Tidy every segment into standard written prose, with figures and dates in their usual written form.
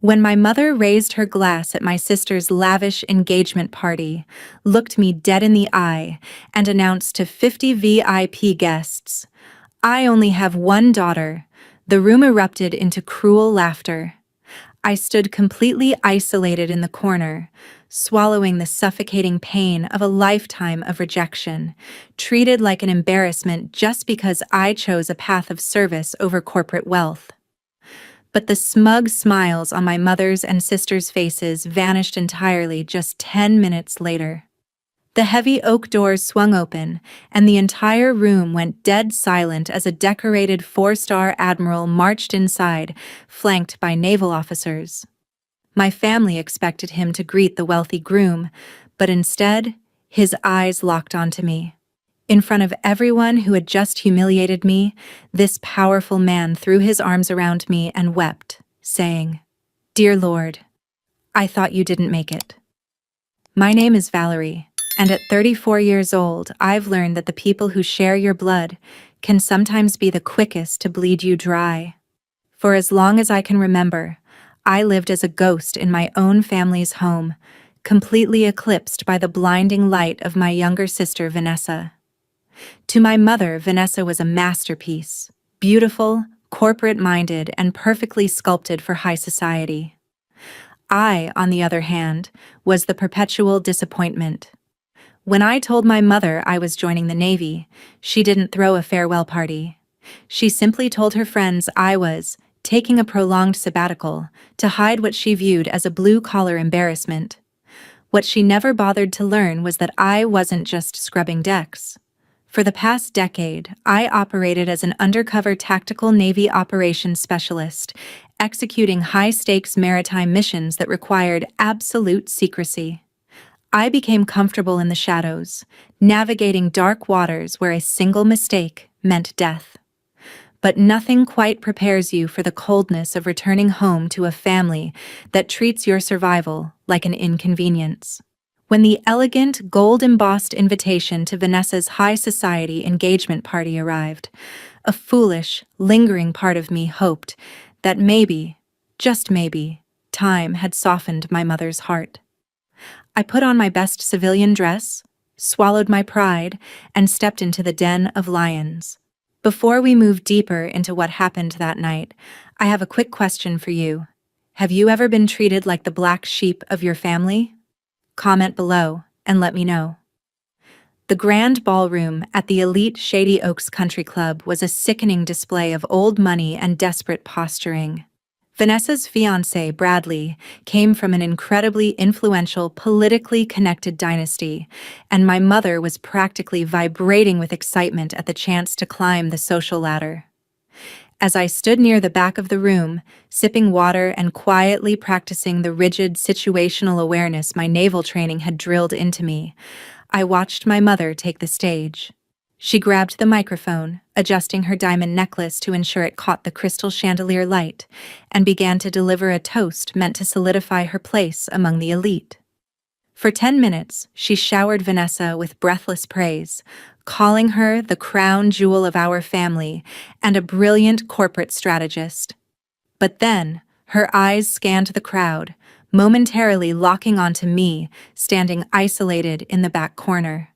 When my mother raised her glass at my sister's lavish engagement party, looked me dead in the eye, and announced to 50 VIP guests, "I only have one daughter," the room erupted into cruel laughter. I stood completely isolated in the corner, swallowing the suffocating pain of a lifetime of rejection, treated like an embarrassment just because I chose a path of service over corporate wealth. But the smug smiles on my mother's and sister's faces vanished entirely just 10 minutes later. The heavy oak doors swung open, and the entire room went dead silent as a decorated four-star Admiral marched inside, flanked by naval officers. My family expected him to greet the wealthy groom, but instead, his eyes locked onto me. In front of everyone who had just humiliated me, this powerful man threw his arms around me and wept, saying, "Dear Lord, I thought you didn't make it." My name is Valerie, and at 34 years old, I've learned that the people who share your blood can sometimes be the quickest to bleed you dry. For as long as I can remember, I lived as a ghost in my own family's home, completely eclipsed by the blinding light of my younger sister, Vanessa. To my mother, Vanessa was a masterpiece, beautiful, corporate-minded, and perfectly sculpted for high society. I, on the other hand, was the perpetual disappointment. When I told my mother I was joining the Navy, she didn't throw a farewell party. She simply told her friends I was taking a prolonged sabbatical to hide what she viewed as a blue-collar embarrassment. What she never bothered to learn was that I wasn't just scrubbing decks. For the past decade, I operated as an undercover tactical Navy operations specialist, executing high-stakes maritime missions that required absolute secrecy. I became comfortable in the shadows, navigating dark waters where a single mistake meant death. But nothing quite prepares you for the coldness of returning home to a family that treats your survival like an inconvenience. When the elegant, gold-embossed invitation to Vanessa's high society engagement party arrived, a foolish, lingering part of me hoped that maybe, just maybe, time had softened my mother's heart. I put on my best civilian dress, swallowed my pride, and stepped into the den of lions. Before we move deeper into what happened that night, I have a quick question for you. Have you ever been treated like the black sheep of your family? Comment below and let me know. The grand ballroom at the elite Shady Oaks Country Club was a sickening display of old money and desperate posturing. Vanessa's fiancé, Bradley, came from an incredibly influential, politically connected dynasty, and my mother was practically vibrating with excitement at the chance to climb the social ladder. As I stood near the back of the room, sipping water and quietly practicing the rigid situational awareness my naval training had drilled into me, I watched my mother take the stage. She grabbed the microphone, adjusting her diamond necklace to ensure it caught the crystal chandelier light, and began to deliver a toast meant to solidify her place among the elite. For 10 minutes, she showered Vanessa with breathless praise, calling her the crown jewel of our family and a brilliant corporate strategist. But then, her eyes scanned the crowd, momentarily locking onto me, standing isolated in the back corner.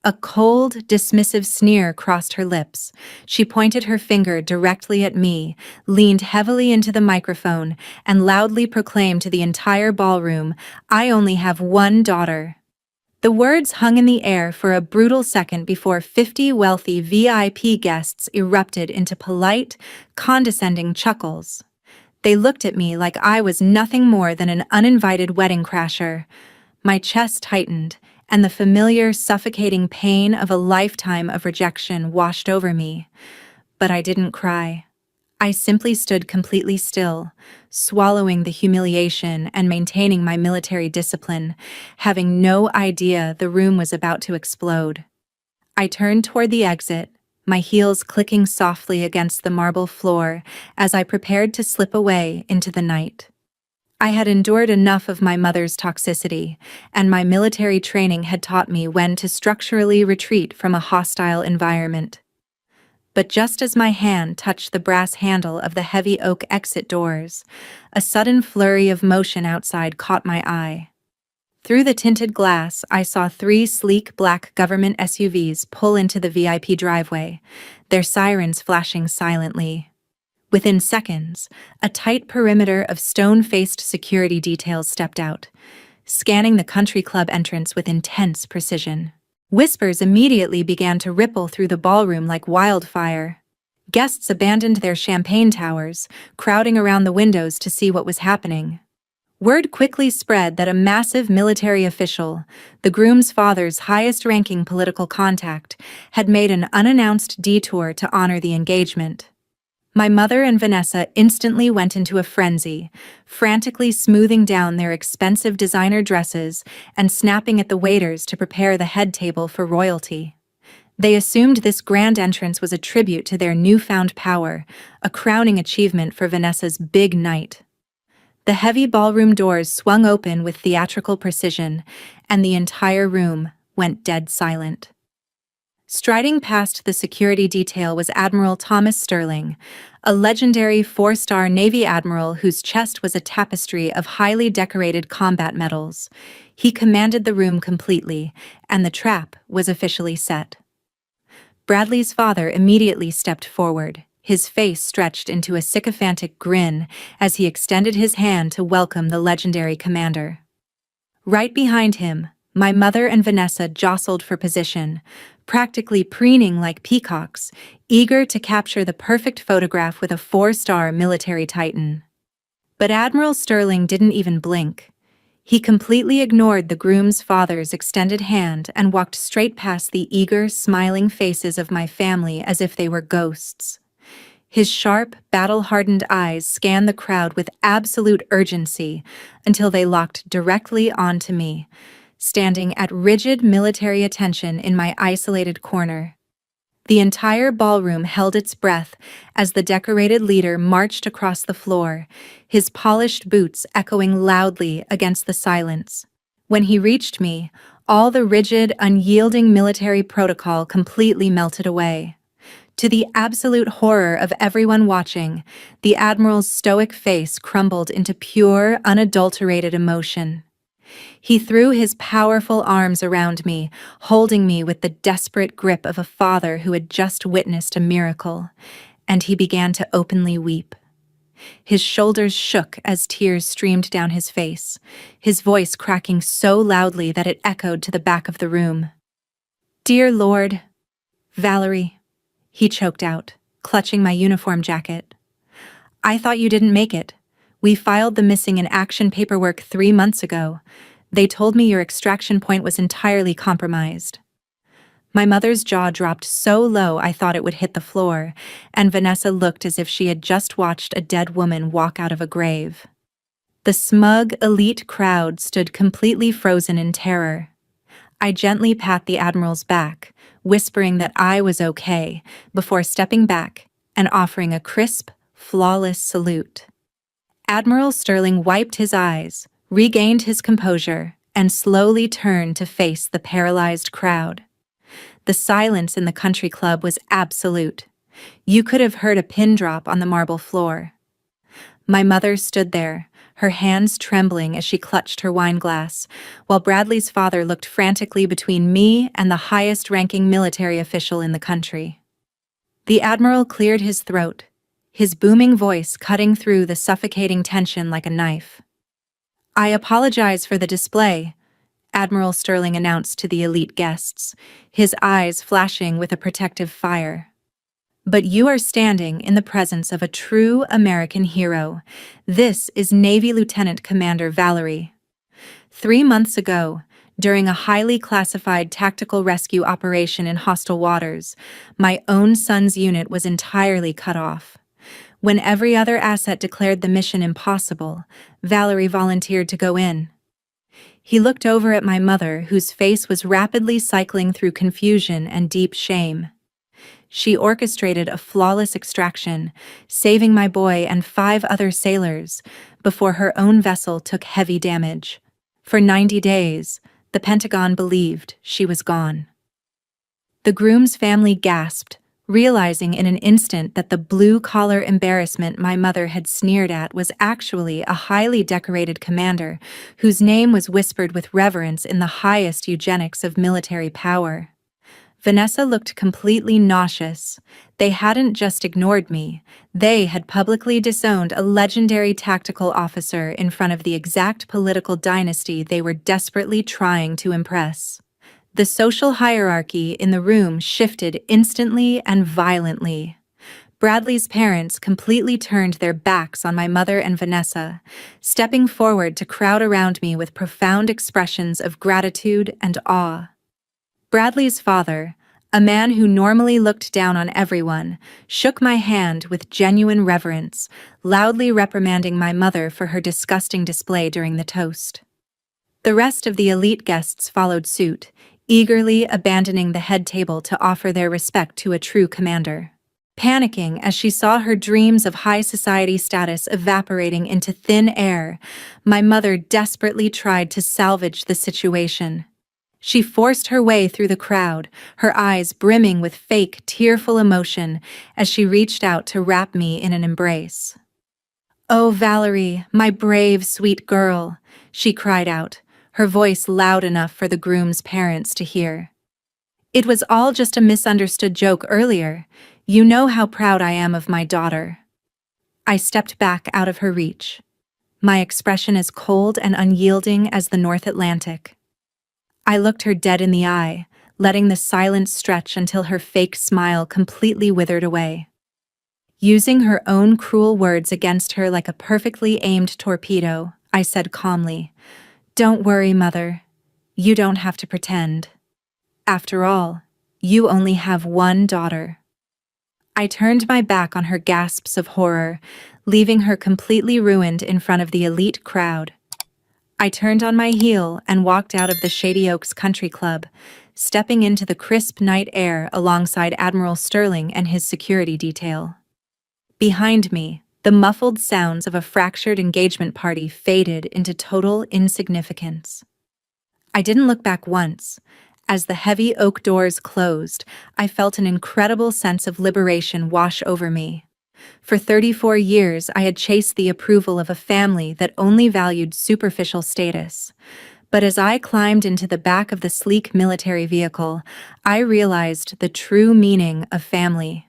A cold, dismissive sneer crossed her lips. She pointed her finger directly at me, leaned heavily into the microphone, and loudly proclaimed to the entire ballroom, "I only have one daughter." The words hung in the air for a brutal second before 50 wealthy VIP guests erupted into polite, condescending chuckles. They looked at me like I was nothing more than an uninvited wedding crasher. My chest tightened, and the familiar, suffocating pain of a lifetime of rejection washed over me. But I didn't cry. I simply stood completely still, swallowing the humiliation and maintaining my military discipline, having no idea the room was about to explode. I turned toward the exit, my heels clicking softly against the marble floor as I prepared to slip away into the night. I had endured enough of my mother's toxicity, and my military training had taught me when to structurally retreat from a hostile environment. But just as my hand touched the brass handle of the heavy oak exit doors, a sudden flurry of motion outside caught my eye. Through the tinted glass, I saw 3 sleek black government SUVs pull into the VIP driveway, their sirens flashing silently. Within seconds, a tight perimeter of stone-faced security details stepped out, scanning the country club entrance with intense precision. Whispers immediately began to ripple through the ballroom like wildfire. Guests abandoned their champagne towers, crowding around the windows to see what was happening. Word quickly spread that a massive military official, the groom's father's highest-ranking political contact, had made an unannounced detour to honor the engagement. My mother and Vanessa instantly went into a frenzy, frantically smoothing down their expensive designer dresses and snapping at the waiters to prepare the head table for royalty. They assumed this grand entrance was a tribute to their newfound power, a crowning achievement for Vanessa's big night. The heavy ballroom doors swung open with theatrical precision, and the entire room went dead silent. Striding past the security detail was Admiral Thomas Sterling, a legendary 4-star Navy admiral whose chest was a tapestry of highly decorated combat medals. He commanded the room completely, and the trap was officially set. Bradley's father immediately stepped forward, his face stretched into a sycophantic grin as he extended his hand to welcome the legendary commander. Right behind him, my mother and Vanessa jostled for position, practically preening like peacocks, eager to capture the perfect photograph with a 4-star military titan. But Admiral Sterling didn't even blink. He completely ignored the groom's father's extended hand and walked straight past the eager, smiling faces of my family as if they were ghosts. His sharp, battle-hardened eyes scanned the crowd with absolute urgency until they locked directly onto me, standing at rigid military attention in my isolated corner. The entire ballroom held its breath as the decorated leader marched across the floor, his polished boots echoing loudly against the silence. When he reached me, all the rigid, unyielding military protocol completely melted away. To the absolute horror of everyone watching, the Admiral's stoic face crumbled into pure, unadulterated emotion. He threw his powerful arms around me, holding me with the desperate grip of a father who had just witnessed a miracle, and he began to openly weep. His shoulders shook as tears streamed down his face, his voice cracking so loudly that it echoed to the back of the room. "Dear Lord, Valerie," he choked out, clutching my uniform jacket. "I thought you didn't make it. We filed the missing in action paperwork 3 months ago. They told me your extraction point was entirely compromised." My mother's jaw dropped so low I thought it would hit the floor, and Vanessa looked as if she had just watched a dead woman walk out of a grave. The smug, elite crowd stood completely frozen in terror. I gently pat the Admiral's back, whispering that I was okay, before stepping back and offering a crisp, flawless salute. Admiral Sterling wiped his eyes, regained his composure, and slowly turned to face the paralyzed crowd. The silence in the country club was absolute. You could have heard a pin drop on the marble floor. My mother stood there, her hands trembling as she clutched her wine glass, while Bradley's father looked frantically between me and the highest-ranking military official in the country. The Admiral cleared his throat, his booming voice cutting through the suffocating tension like a knife. "I apologize for the display," Admiral Sterling announced to the elite guests, his eyes flashing with a protective fire. "But you are standing in the presence of a true American hero. This is Navy Lieutenant Commander Valerie. 3 months ago, during a highly classified tactical rescue operation in hostile waters, my own son's unit was entirely cut off. When every other asset declared the mission impossible, Valerie volunteered to go in." He looked over at my mother, whose face was rapidly cycling through confusion and deep shame. She orchestrated a flawless extraction, saving my boy and 5 other sailors, before her own vessel took heavy damage. For 90 days, the Pentagon believed she was gone. The groom's family gasped, realizing in an instant that the blue-collar embarrassment my mother had sneered at was actually a highly decorated commander whose name was whispered with reverence in the highest eugenics of military power. Vanessa looked completely nauseous. They hadn't just ignored me, they had publicly disowned a legendary tactical officer in front of the exact political dynasty they were desperately trying to impress. The social hierarchy in the room shifted instantly and violently. Bradley's parents completely turned their backs on my mother and Vanessa, stepping forward to crowd around me with profound expressions of gratitude and awe. Bradley's father, a man who normally looked down on everyone, shook my hand with genuine reverence, loudly reprimanding my mother for her disgusting display during the toast. The rest of the elite guests followed suit, eagerly abandoning the head table to offer their respect to a true commander. Panicking as she saw her dreams of high society status evaporating into thin air, my mother desperately tried to salvage the situation. She forced her way through the crowd, her eyes brimming with fake, tearful emotion as she reached out to wrap me in an embrace. "Oh, Valerie, my brave, sweet girl," she cried out, her voice loud enough for the groom's parents to hear. "It was all just a misunderstood joke earlier. You know how proud I am of my daughter." I stepped back out of her reach, my expression as cold and unyielding as the North Atlantic. I looked her dead in the eye, letting the silence stretch until her fake smile completely withered away. Using her own cruel words against her like a perfectly aimed torpedo, I said calmly, "Don't worry, Mother. You don't have to pretend. After all, you only have one daughter." I turned my back on her gasps of horror, leaving her completely ruined in front of the elite crowd. I turned on my heel and walked out of the Shady Oaks Country Club, stepping into the crisp night air alongside Admiral Sterling and his security detail. Behind me, the muffled sounds of a fractured engagement party faded into total insignificance. I didn't look back once. As the heavy oak doors closed, I felt an incredible sense of liberation wash over me. For 34 years, I had chased the approval of a family that only valued superficial status. But as I climbed into the back of the sleek military vehicle, I realized the true meaning of family.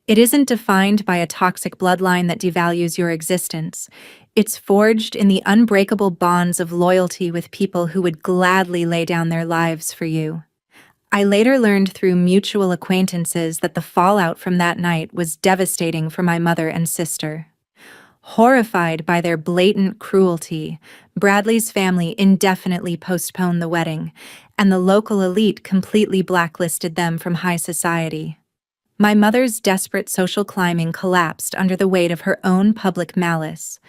It isn't defined by a toxic bloodline that devalues your existence. It's forged in the unbreakable bonds of loyalty with people who would gladly lay down their lives for you. I later learned through mutual acquaintances that the fallout from that night was devastating for my mother and sister. Horrified by their blatant cruelty, Bradley's family indefinitely postponed the wedding, and the local elite completely blacklisted them from high society. My mother's desperate social climbing collapsed under the weight of her own public malice.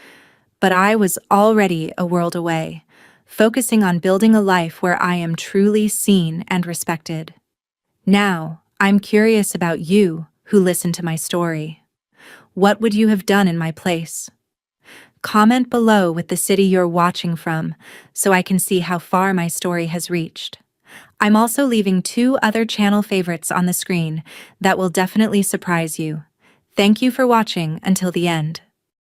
But I was already a world away, focusing on building a life where I am truly seen and respected. Now, I'm curious about you who listened to my story. What would you have done in my place? Comment below with the city you're watching from so I can see how far my story has reached. I'm also leaving 2 other channel favorites on the screen that will definitely surprise you. Thank you for watching until the end.